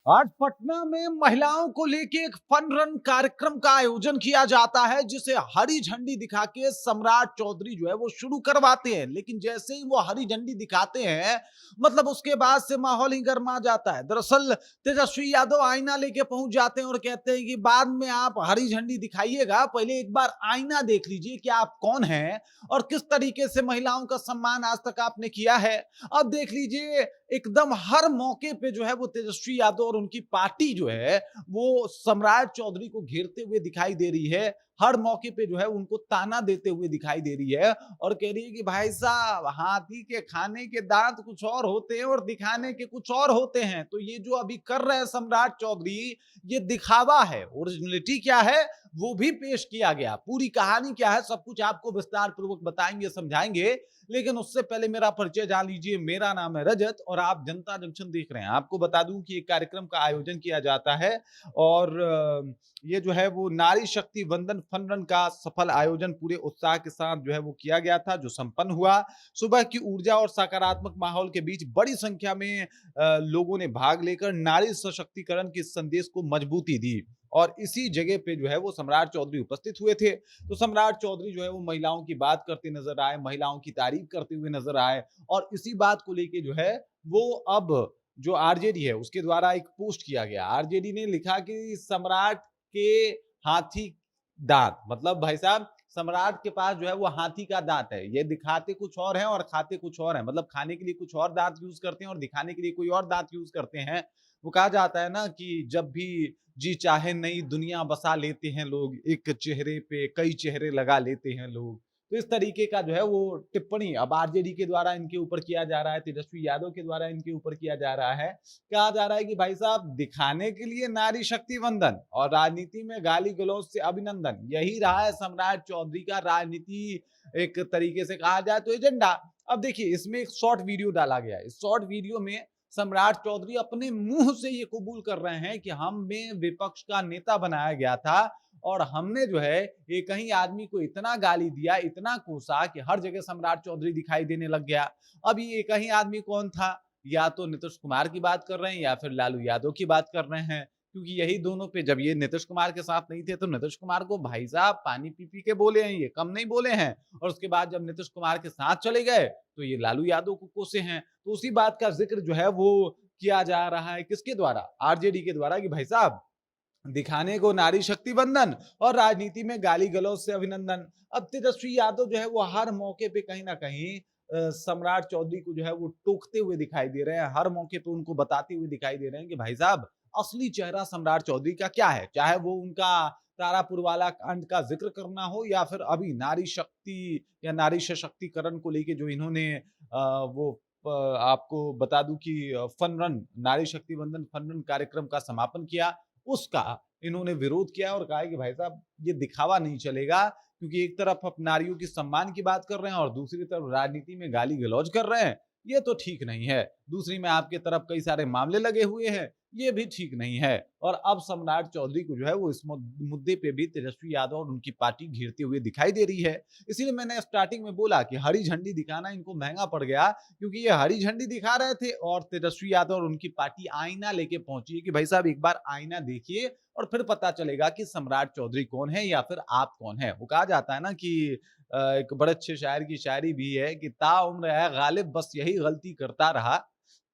आज पटना में महिलाओं को लेके एक फन रन कार्यक्रम का आयोजन किया जाता है, जिसे हरी झंडी दिखा के सम्राट चौधरी जो है वो शुरू करवाते हैं। लेकिन जैसे ही वो हरी झंडी दिखाते हैं, मतलब उसके बाद से माहौल ही गर्मा जाता है। दरअसल तेजस्वी यादव आईना लेके पहुंच जाते हैं और कहते हैं कि बाद में आप हरी झंडी दिखाइएगा, पहले एक बार आईना देख लीजिए कि आप कौन हैं और किस तरीके से महिलाओं का सम्मान आज तक आपने किया है। अब देख लीजिए, एकदम हर मौके पे जो है वो तेजस्वी यादव और उनकी पार्टी जो है वो सम्राट चौधरी को घेरते हुए दिखाई दे रही है। हर मौके पे जो है उनको ताना देते हुए दिखाई दे रही है और कह रही है कि भाई साहब, हाथी के खाने के दांत कुछ और होते हैं और दिखाने के कुछ और होते हैं। तो ये जो अभी कर रहे हैं सम्राट चौधरी, ये दिखावा है। ओरिजिनलिटी क्या है वो भी पेश किया गया, पूरी कहानी क्या है सब कुछ आपको विस्तार पूर्वक बताएंगे, समझाएंगे। लेकिन उससे पहले मेरा परिचय जान लीजिए। मेरा नाम है रजत और आप जनता जंक्शन देख रहे हैं। आपको बता दूं कि एक कार्यक्रम का आयोजन किया जाता है और ये जो है वो नारी शक्ति वंदन फन रन का सफल आयोजन पूरे उत्साह के साथ जो है वो किया गया था, जो संपन्न हुआ। सुबह की ऊर्जा और सकारात्मक माहौल के बीच बड़ी संख्या में लोगों ने भाग लेकर नारी सशक्तिकरण के संदेश को मजबूती दी और इसी जगह पे जो है वो सम्राट चौधरी उपस्थित हुए थे। तो सम्राट चौधरी जो है वो महिलाओं की बात करते नजर आए, महिलाओं की तारीफ करते हुए नजर आए और इसी बात को लेके जो है वो अब जो आरजेडी है उसके द्वारा एक पोस्ट किया गया। आरजेडी ने लिखा कि सम्राट के हाथी दांत, मतलब भाई साहब सम्राट के पास जो है वो हाथी का दांत है। ये दिखाते कुछ और है और खाते कुछ और है, मतलब खाने के लिए कुछ और दांत यूज करते हैं और दिखाने के लिए कोई और दांत यूज करते हैं। वो कहा जाता है ना कि जब भी जी चाहे नई दुनिया बसा लेते हैं लोग, एक चेहरे पे कई चेहरे लगा लेते हैं लोग। तो इस तरीके का जो है वो टिप्पणी अब आरजेडी के द्वारा इनके ऊपर किया जा रहा है, तेजस्वी यादव के द्वारा इनके ऊपर किया जा रहा है। कहा जा रहा है कि भाई साहब, दिखाने के लिए नारी शक्ति वंदन और राजनीति में गाली गलौज से अभिनंदन, यही रहा है सम्राट चौधरी का राजनीति एक तरीके से कहा जाए तो एजेंडा। अब देखिए, इसमें एक शॉर्ट वीडियो डाला गया है। इस शॉर्ट वीडियो में सम्राट चौधरी अपने मुंह से ये कबूल कर रहे हैं कि हमें विपक्ष का नेता बनाया गया था और हमने जो है एक ही आदमी को इतना गाली दिया, इतना कोसा कि हर जगह सम्राट चौधरी दिखाई देने लग गया। अब ये एक ही आदमी कौन था? या तो नीतीश कुमार की बात कर रहे हैं या फिर लालू यादव की बात कर रहे हैं, क्योंकि यही दोनों पे जब ये नीतीश कुमार के साथ नहीं थे तो नीतीश कुमार को भाई साहब पानी पी पी के बोले हैं, ये कम नहीं बोले हैं। और उसके बाद जब नीतीश कुमार के साथ चले गए तो ये लालू यादव को कोसे हैं। तो उसी बात का जिक्र जो है वो किया जा रहा है, किसके द्वारा? आरजेडी के द्वारा, कि भाई साहब दिखाने को नारी शक्ति वंदन और राजनीति में गाली गलौज से अभिनंदन। अब तेजस्वी यादव जो है वो हर मौके पे कहीं ना कहीं सम्राट चौधरी को जो है वो टोकते हुए दिखाई दे रहे हैं, हर मौके पे उनको बताते हुए दिखाई दे रहे हैं कि भाई साहब, असली चेहरा सम्राट चौधरी का क्या है। चाहे वो उनका तारापुर वाला कांड का जिक्र करना हो या फिर अभी नारी शक्ति या नारी सशक्तिकरण को लेके जो इन्होंने वो आपको बता दूं कि फन रन नारी शक्ति वंदन फन रन कार्यक्रम का समापन किया, उसका इन्होंने विरोध किया और कहा कि भाई साहब, ये दिखावा नहीं चलेगा, क्योंकि एक तरफ आप नारियों की सम्मान की बात कर रहे हैं और दूसरी तरफ राजनीति में गाली गलौज कर रहे हैं, ये तो ठीक नहीं है। दूसरी में आपके तरफ कई सारे मामले लगे हुए हैं, ये भी ठीक नहीं है। और अब सम्राट चौधरी को जो है वो इस मुद्दे पे भी तेजस्वी यादव और उनकी पार्टी घेरते हुए दिखाई दे रही है। इसीलिए मैंने स्टार्टिंग में बोला कि हरी झंडी दिखाना इनको महंगा पड़ गया, क्योंकि ये हरी झंडी दिखा रहे थे और तेजस्वी यादव और उनकी पार्टी आईना लेके पहुंची है कि भाई साहब एक बार आईना देखिए और फिर पता चलेगा कि सम्राट चौधरी कौन है या फिर आप कौन है। वो कहा जाता है ना कि एक बड़े अच्छे शायर की शायरी भी है कि ता उम्र है गालिब बस यही गलती करता रहा,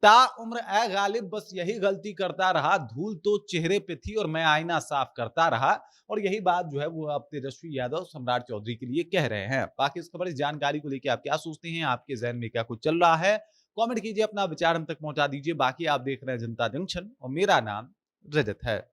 ता उम्र ए गालिब बस यही गलती करता रहा, धूल तो चेहरे पे थी और मैं आईना साफ करता रहा। और यही बात जो है वो अब तेजस्वी यादव सम्राट चौधरी के लिए कह रहे हैं। बाकी इस खबर, इस जानकारी को लेकर आप क्या सोचते हैं? आपके जहन में क्या कुछ चल रहा है? कमेंट कीजिए, अपना विचार हम तक पहुंचा दीजिए। बाकी आप देख रहे हैं जनता जंक्शन और मेरा नाम रजत है।